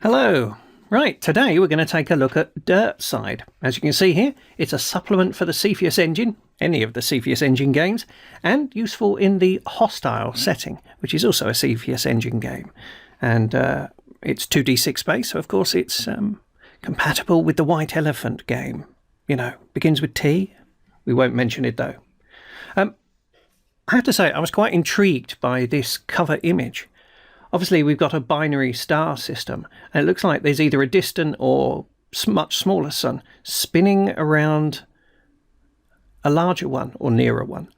Hello. Right, today we're going to take a look at Dirtside. As you can see here, it's a supplement for the Cepheus engine, any of the Cepheus engine games, and useful in the hostile setting, which is also a Cepheus engine game. And it's 2d6 base, so of course it's compatible with the White Elephant game. You know, begins with T. We won't mention it though. I have to say, I was quite intrigued by this cover image. Obviously, we've got a binary star system, and it looks like there's either a distant or much smaller sun spinning around a larger one or nearer one.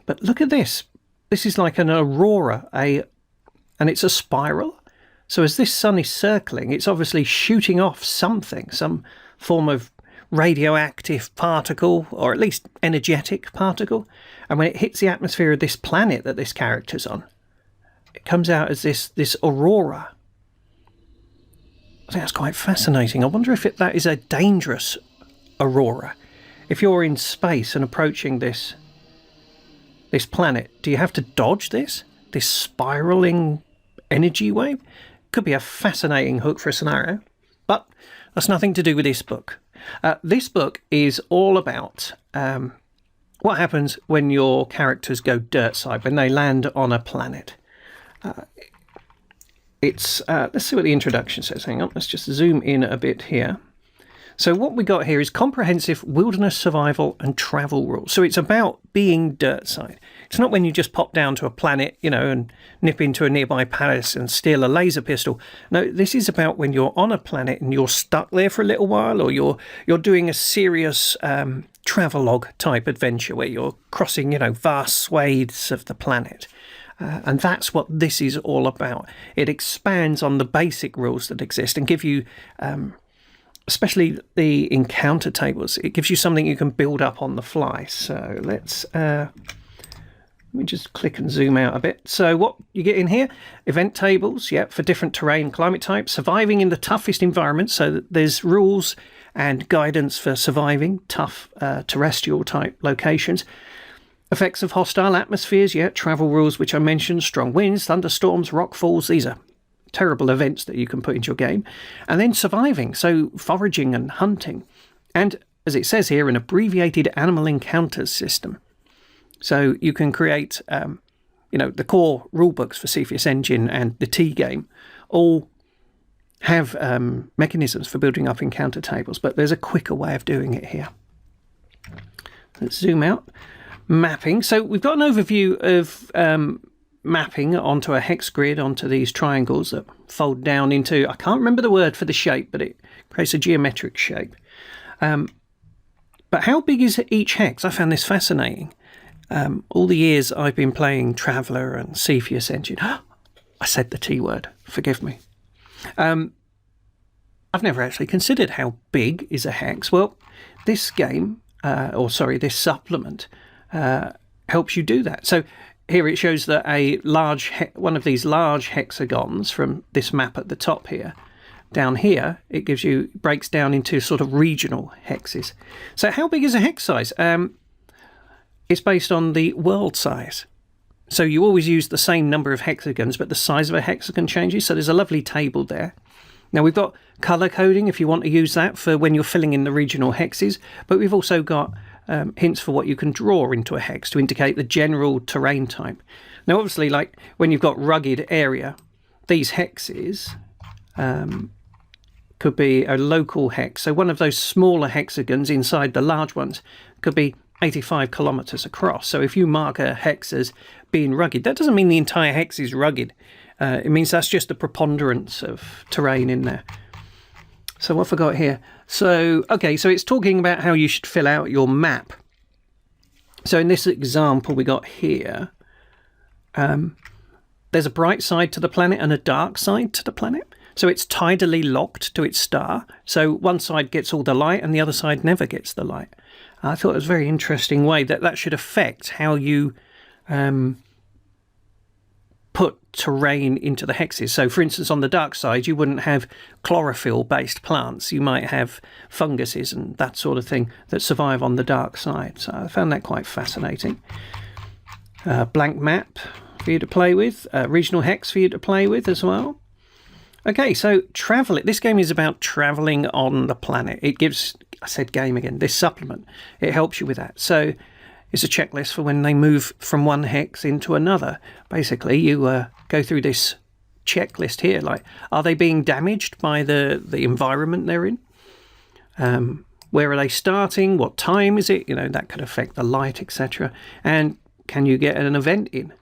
But look at this. This is like an aurora, and it's a spiral. So as this sun is circling, it's obviously shooting off something, some form of radioactive particle, or at least energetic particle. And when it hits the atmosphere of this planet that this character's on, it comes out as this aurora. I think that's quite fascinating. I wonder if that is a dangerous aurora. If you're in space and approaching this planet, do you have to dodge this spiraling energy wave? Could be a fascinating hook for a scenario, but that's nothing to do with this book. This book is all about what happens when your characters go dirtside, when they land on a planet. Let's see what the introduction says. Hang on, let's just zoom in a bit here. So what we got here is comprehensive wilderness survival and travel rules. So it's about being dirtside. It's not when you just pop down to a planet, you know, and nip into a nearby palace and steal a laser pistol. No, this is about when you're on a planet and you're stuck there for a little while, or you're doing a serious travelogue type adventure where you're crossing, you know, vast swathes of the planet. And that's what this is all about. It expands on the basic rules that exist and give you, especially the encounter tables, it gives you something you can build up on the fly. So let me just click and zoom out a bit. So what you get in here, event tables, for different terrain, climate types, surviving in the toughest environments. So there's rules and guidance for surviving tough terrestrial type locations. Effects of hostile atmospheres, travel rules, which I mentioned, strong winds, thunderstorms, rockfalls. These are terrible events that you can put into your game. And then surviving, so foraging and hunting. And, as it says here, an abbreviated animal encounters system. So you can create, the core rulebooks for Cepheus Engine and the T game all have mechanisms for building up encounter tables, but there's a quicker way of doing it here. Let's zoom out. Mapping. So we've got an overview of mapping onto a hex grid, onto these triangles that fold down into, I can't remember the word for the shape, but it creates a geometric shape. But how big is each hex? I found this fascinating. All the years I've been playing Traveller and Cepheus Engine. I said the T word, forgive me. I've never actually considered how big is a hex. Well, this game, this supplement, helps you do that. So here it shows that one of these large hexagons from this map at the top here, down here, it breaks down into sort of regional hexes. So how big is a hex size? It's based on the world size. So you always use the same number of hexagons, but the size of a hexagon changes. So there's a lovely table there. Now we've got color coding if you want to use that for when you're filling in the regional hexes, but we've also got hints for what you can draw into a hex to indicate the general terrain type. Now, obviously, like when you've got rugged area, these hexes could be a local hex. So one of those smaller hexagons inside the large ones could be 85 kilometers across. So if you mark a hex as being rugged, that doesn't mean the entire hex is rugged. It means that's just the preponderance of terrain in there. So what have I got here? So it's talking about how you should fill out your map. So in this example we got here, there's a bright side to the planet and a dark side to the planet. So it's tidally locked to its star. So one side gets all the light and the other side never gets the light. I thought it was a very interesting way that should affect how you put terrain into the hexes. So for instance, on the dark side, you wouldn't have chlorophyll-based plants. You might have funguses and that sort of thing that survive on the dark side. So I found that quite fascinating. Blank map for you to play with, regional hex for you to play with as well. Okay, so travel. This game is about traveling on the planet. It gives, I said game again, this supplement. It helps you with that. So it's a checklist for when they move from one hex into another. Basically, you go through this checklist here. Like, are they being damaged by the environment they're in? Where are they starting? What time is it? You know, that could affect the light, etc. And can you get an event in?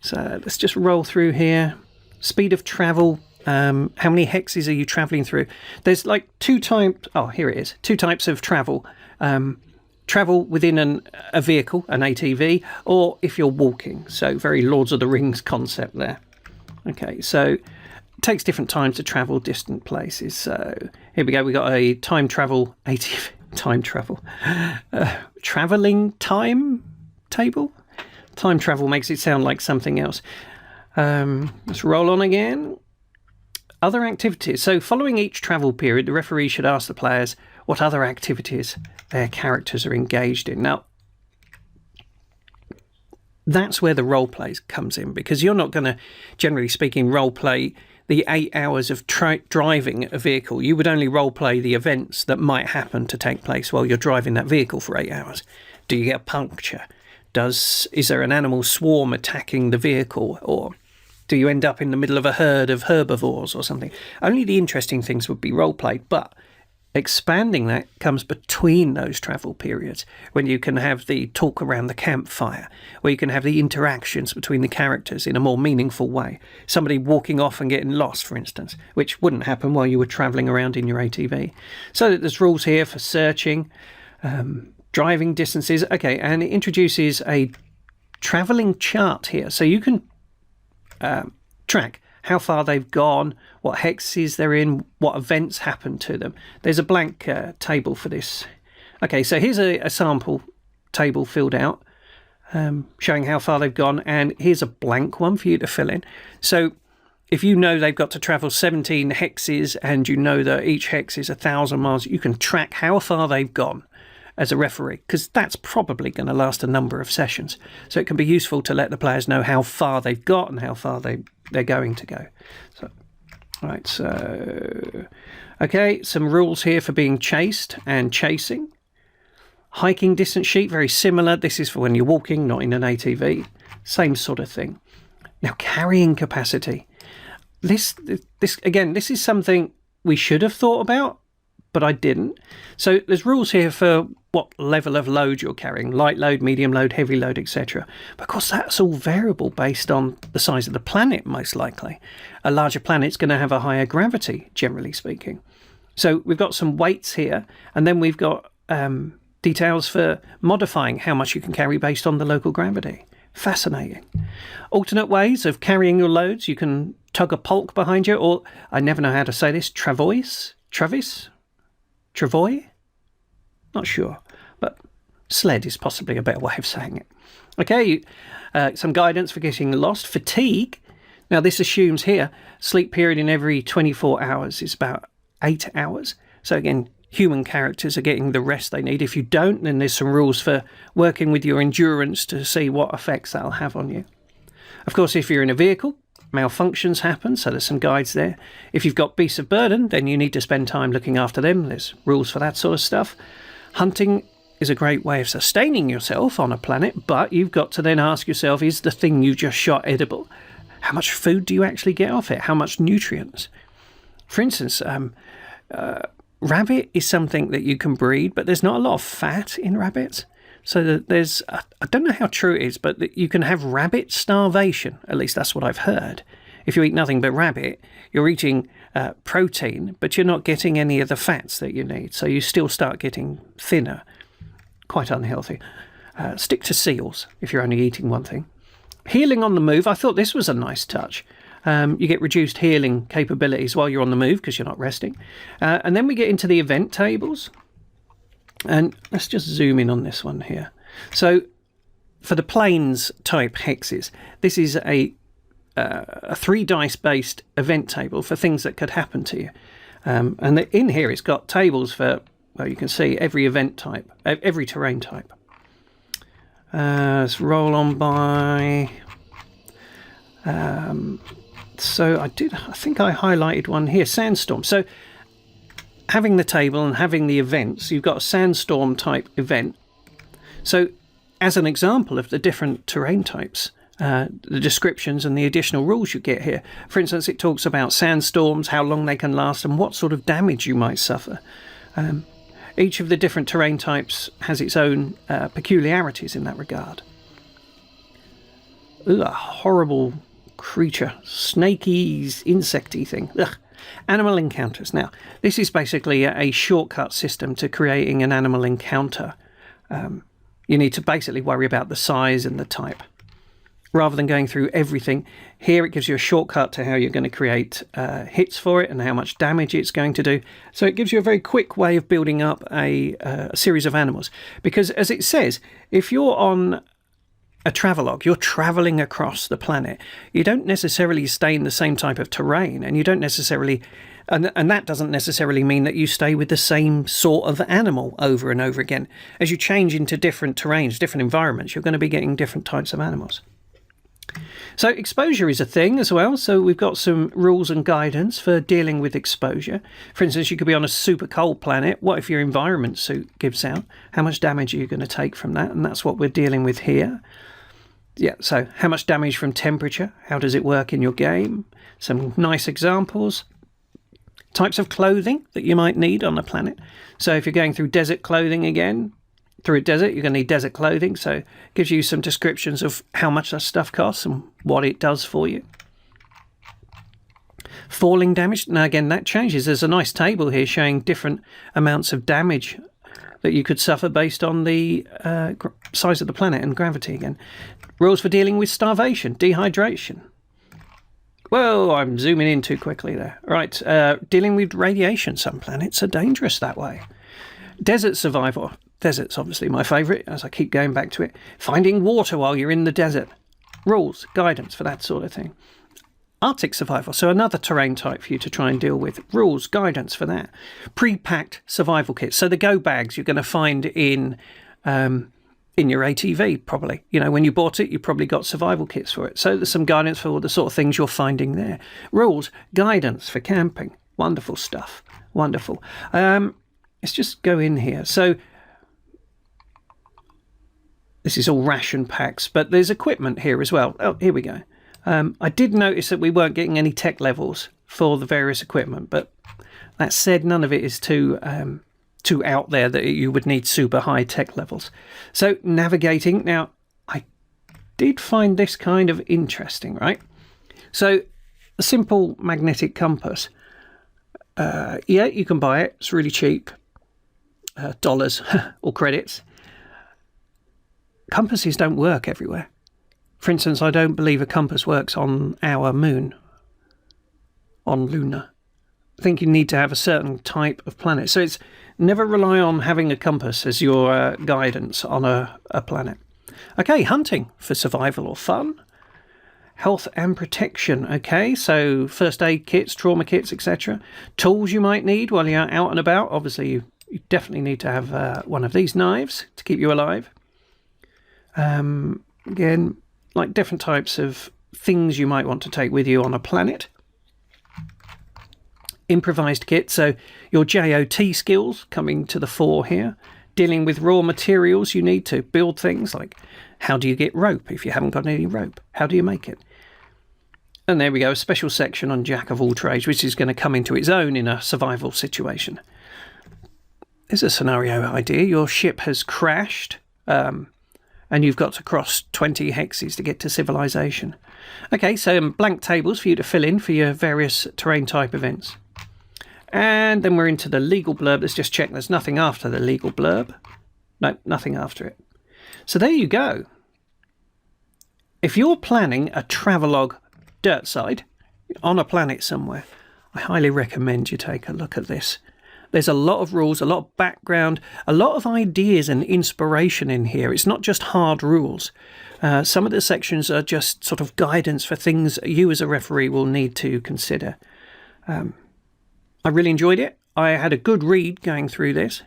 So let's just roll through here. Speed of travel. How many hexes are you traveling through? There's like two types. Oh, here it is. Two types of travel. Travel within a vehicle, an ATV, or if you're walking. So very Lords of the Rings concept there. Okay, so it takes different times to travel distant places. So here we go. We got a time travel ATV. Time travel. Traveling time table. Time travel makes it sound like something else. Let's roll on again. Other activities. So following each travel period, the referee should ask the players what other activities their characters are engaged in. Now, that's where the role play comes in, because you're not going to, generally speaking, role play the 8 hours of driving a vehicle. You would only role play the events that might happen to take place while you're driving that vehicle for 8 hours. Do you get a puncture? Is there an animal swarm attacking the vehicle, or do you end up in the middle of a herd of herbivores or something? Only the interesting things would be role-played, but expanding that comes between those travel periods, when you can have the talk around the campfire, where you can have the interactions between the characters in a more meaningful way. Somebody walking off and getting lost, for instance, which wouldn't happen while you were travelling around in your ATV. So there's rules here for searching, driving distances. Okay, and it introduces a travelling chart here. So you can track how far they've gone, what hexes they're in, what events happen to them. There's a blank table for this. Okay, so here's a sample table filled out, showing how far they've gone, and here's a blank one for you to fill in. So if you know they've got to travel 17 hexes and you know that each hex is 1,000 miles, you can track how far they've gone as a referee, because that's probably going to last a number of sessions. So it can be useful to let the players know how far they've got and how far they're going to go. So, right, so, okay, some rules here for being chased and chasing. Hiking distance sheet, very similar. This is for when you're walking, not in an ATV. Same sort of thing. Now, carrying capacity. This is something we should have thought about, but I didn't. So there's rules here for what level of load you're carrying: light load, medium load, heavy load, etc. But of course, that's all variable based on the size of the planet, most likely. A larger planet's going to have a higher gravity, generally speaking. So we've got some weights here, and then we've got details for modifying how much you can carry based on the local gravity. Fascinating. Alternate ways of carrying your loads. You can tug a polk behind you, or, I never know how to say this, Travois? Travoy? Not sure, but sled is possibly a better way of saying it. Okay, some guidance for getting lost. Fatigue. Now, this assumes here sleep period in every 24 hours is about 8 hours. So again, human characters are getting the rest they need. If you don't, then there's some rules for working with your endurance to see what effects that'll have on you. Of course, if you're in a vehicle, malfunctions happen, so there's some guides there. If you've got beasts of burden, then you need to spend time looking after them. There's rules for that sort of stuff. Hunting is a great way of sustaining yourself on a planet, but you've got to then ask yourself, is the thing you just shot edible? How much food do you actually get off it? How much nutrients? For instance, rabbit is something that you can breed, but there's not a lot of fat in rabbits. So there's, I don't know how true it is, but that you can have rabbit starvation. At least that's what I've heard. If you eat nothing but rabbit, you're eating protein, but you're not getting any of the fats that you need. So you still start getting thinner. Quite unhealthy. Stick to seals if you're only eating one thing. Healing on the move. I thought this was a nice touch. You get reduced healing capabilities while you're on the move because you're not resting. And then we get into the event tables. And let's just zoom in on this one here. So for the planes type hexes, this is a 3 dice based event table for things that could happen to you. And in here it's got tables for, well, you can see every event type, every terrain type. Let's roll on by. So I think I highlighted one here, Sandstorm. So having the table and having the events, you've got a Sandstorm type event. So as an example of the different terrain types, the descriptions and the additional rules you get here. For instance, it talks about sandstorms, how long they can last, and what sort of damage you might suffer. Each of the different terrain types has its own peculiarities in that regard. Ooh, a horrible creature, snaky, insecty thing. Ugh. Animal encounters. Now, this is basically a shortcut system to creating an animal encounter. You need to basically worry about the size and the type. Rather than going through everything, here it gives you a shortcut to how you're going to create hits for it and how much damage it's going to do. So it gives you a very quick way of building up a series of animals. Because as it says, if you're on a travelogue, you're traveling across the planet, you don't necessarily stay in the same type of terrain, and you don't necessarily, and that doesn't necessarily mean that you stay with the same sort of animal over and over again. As you change into different terrains, different environments, you're going to be getting different types of animals. So exposure is a thing as well. So we've got some rules and guidance for dealing with exposure. For instance, you could be on a super cold planet. What if your environment suit gives out? How much damage are you going to take from that? And that's what we're dealing with here. Yeah, so how much damage from temperature? How does it work in your game? Some nice examples. Types of clothing that you might need on the planet. So if you're going through desert clothing again, through a desert, you're going to need desert clothing. So it gives you some descriptions of how much that stuff costs and what it does for you. Falling damage. Now, again, that changes. There's a nice table here showing different amounts of damage that you could suffer based on the size of the planet and gravity again. Rules for dealing with starvation, dehydration. Whoa, I'm zooming in too quickly there. Right, dealing with radiation. Some planets are dangerous that way. Desert survival. Desert's obviously my favourite, as I keep going back to it. Finding water while you're in the desert. Rules, guidance for that sort of thing. Arctic survival, so another terrain type for you to try and deal with. Rules, guidance for that. Pre-packed survival kits. So the go bags you're going to find in your ATV, probably. You know, when you bought it, you probably got survival kits for it. So there's some guidance for all the sort of things you're finding there. Rules, guidance for camping. Wonderful stuff. Wonderful. Let's just go in here. So this is all ration packs, but there's equipment here as well. Oh, here we go. I did notice that we weren't getting any tech levels for the various equipment, but that said, none of it is too out there that you would need super high tech levels. So navigating. Now, I did find this kind of interesting, right? So a simple magnetic compass. Yeah, you can buy it. It's really cheap. Dollars or credits. Compasses don't work everywhere. For instance, I don't believe a compass works on our moon, on Luna. I think you need to have a certain type of planet. So it's never rely on having a compass as your guidance on a planet. Okay, hunting for survival or fun. Health and protection. Okay, so first aid kits, trauma kits, etc. Tools you might need while you're out and about. Obviously, you definitely need to have one of these knives to keep you alive. Again, like different types of things you might want to take with you on a planet. Improvised kit, so your JOT skills coming to the fore here. Dealing with raw materials you need to build things, like how do you get rope if you haven't got any rope? How do you make it? And there we go, a special section on Jack of all trades, which is going to come into its own in a survival situation. There's a scenario idea. Your ship has crashed, and you've got to cross 20 hexes to get to civilization. Okay, so blank tables for you to fill in for your various terrain type events. And then we're into the legal blurb. Let's just check there's nothing after the legal blurb. No, nothing after it. So there you go. If you're planning a travelogue Dirtside on a planet somewhere, I highly recommend you take a look at this. There's a lot of rules, a lot of background, a lot of ideas and inspiration in here. It's not just hard rules. Some of the sections are just sort of guidance for things you as a referee will need to consider. I really enjoyed it. I had a good read going through this.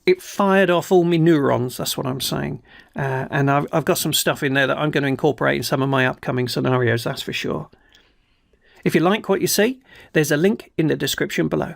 it fired off all my neurons, that's what I'm saying. And I've got some stuff in there that I'm going to incorporate in some of my upcoming scenarios, that's for sure. If you like what you see, there's a link in the description below.